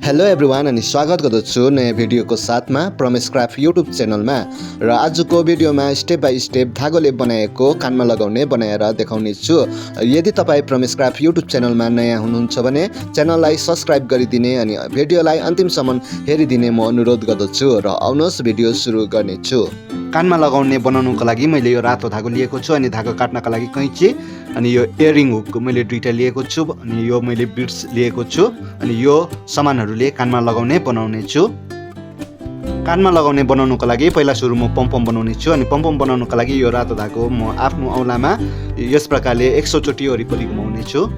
Hello everyone अनि स्वागत गर्दछु नयाँ भिडियोको साथमा प्रमेश क्राफ्ट युट्युब च्यानलमा र आजको भिडियोमा स्टेप बाई स्टेप धागोले बनाएको कानमा लगाउने बनाएर देखाउने छु। यदि तपाईँ प्रमेश क्राफ्ट युट्युब च्यानलमा नयाँ हुनुहुन्छ भने च्यानललाई सब्स्क्राइब गरिदिने अनि भिडियोलाई अन्तिमसम्म हेरिदिने म अनुरोध गर्दछु र आउनुहोस् भिडियो सुरु गर्नेछु। कानमा लगाउने बनाउनुको लागि मैले यो रातो धागो लिएको छु अनि धागो काट्नका लागि कैँची अनि यो इयरिङ हुक मैले दुईटा लिएको छु अनि यो मैले बिड्स लिएको छु अनि यो सामानहरूले कानमा लगाउने बनाउने छु। कानमा लगाउने बनाउनुको लागि पहिला सुरु म पम्पम बनाउने छु अनि पम्पम बनाउनुको लागि यो रातो धागो म आफ्नो औँलामा यस प्रकारले 100 चोटि वरिपरि घुमाउने छु।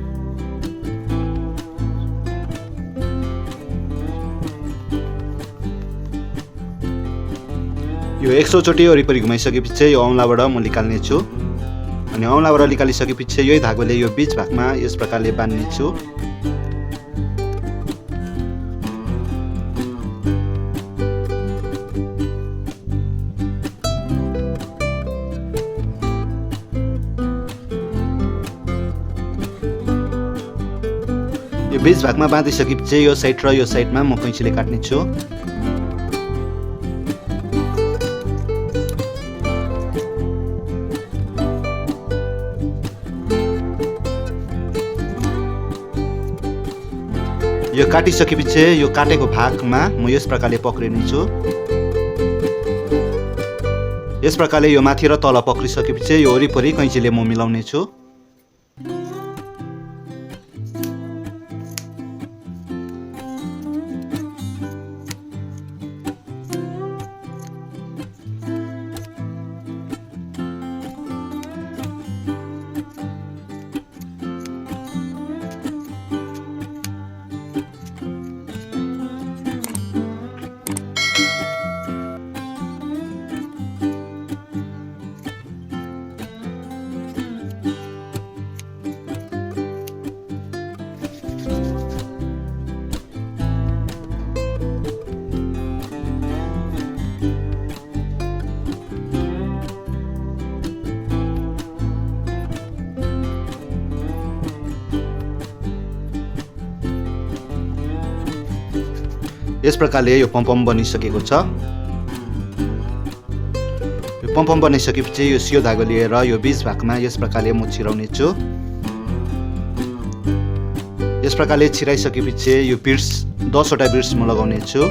यो 100 चोटि वरिपरि घुमाइसकेपछि यो औँलाबाट म निकाल्ने छु अनि औँलाबाट निकालिसकेपछि यही धागोले यो बीच भागमा यस प्रकारले बान्ने छु। यो बीच भागमा बाँधिसकेपछि यो साइड र यो साइडमा म कैँचीले काट्ने छु। यो काटिसकेपछि यो काटेको भागमा म यस प्रकारले पक्रिने छु। यस प्रकारले यो माथि र तल पक्रिसकेपछि यो वरिपरि कैँचीले म मिलाउने छु। यस प्रकारले यो पम्पम बनिसकेको छ। यो पम्पम बनिसकेपछि यो सियो धागो लिएर यो बीच भागमा यस प्रकारले म छिराउने छु। यस प्रकारले छिराइसकेपछि यो बिड्स 10 वटा बिड्स म लगाउने छु।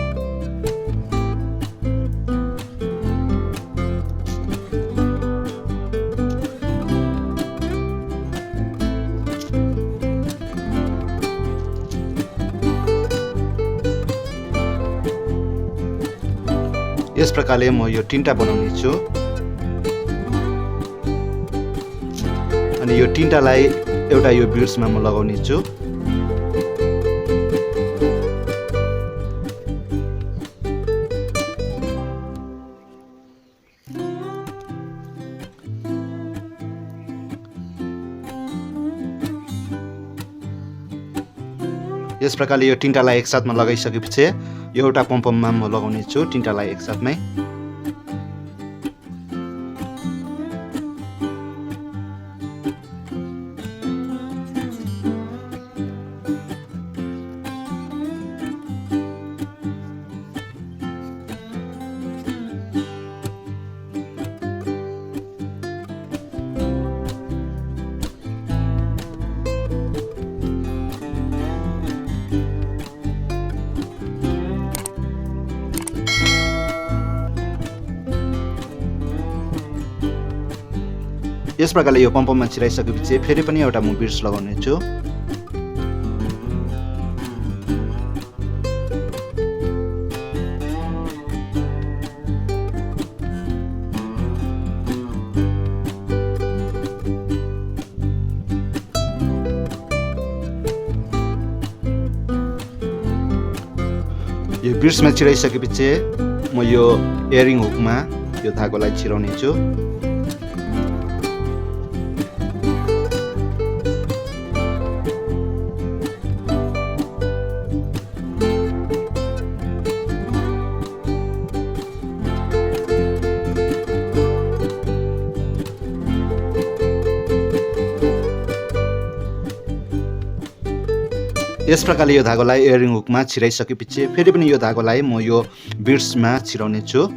यस प्रकारले म यो तीनटा बनाउने छु अनि यो तीनटालाई एउटा यो बिड्समा म लगाउने छु। यस प्रकारले यो तीनटालाई एकसाथमा लगाइसकेपछि यो एउटा पम्पममा म लगाउने छु तीनटालाई एकसाथमै। यस प्रकारले यो पम्पममा छिराइसकेपछि फेरि पनि एउटा म बिड्स लगाउने छु। यो बिड्समा छिराइसकेपछि म यो इयरिङ हुकमा यो धागोलाई छिराउने छु। यस प्रकारले यो धागोलाई इयरिङ हुकमा छिराइसकेपछि फेरि पनि यो धागोलाई म यो बिड्समा छिराउने छु।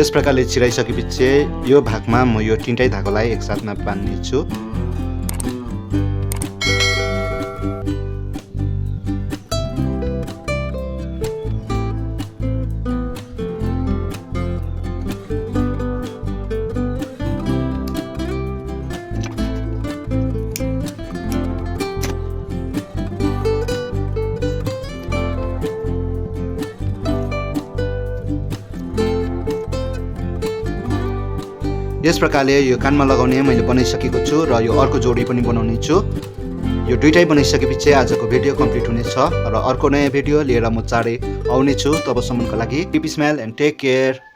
यस प्रकारले छिराइसकेपछि यो भागमा म यो तीनटै धागोलाई एकसाथमा बान्ने छु। यस प्रकारले यो कानमा लगाउने मैले बनाइसकेको छु र यो अर्को जोडी पनि बनाउने छु। यो दुईटै बनाइसकेपछि आजको भिडियो कम्प्लिट हुनेछ र अर्को नयाँ भिडियो लिएर म चाँडै आउने छु। तबसम्मको लागि keep smile and take care.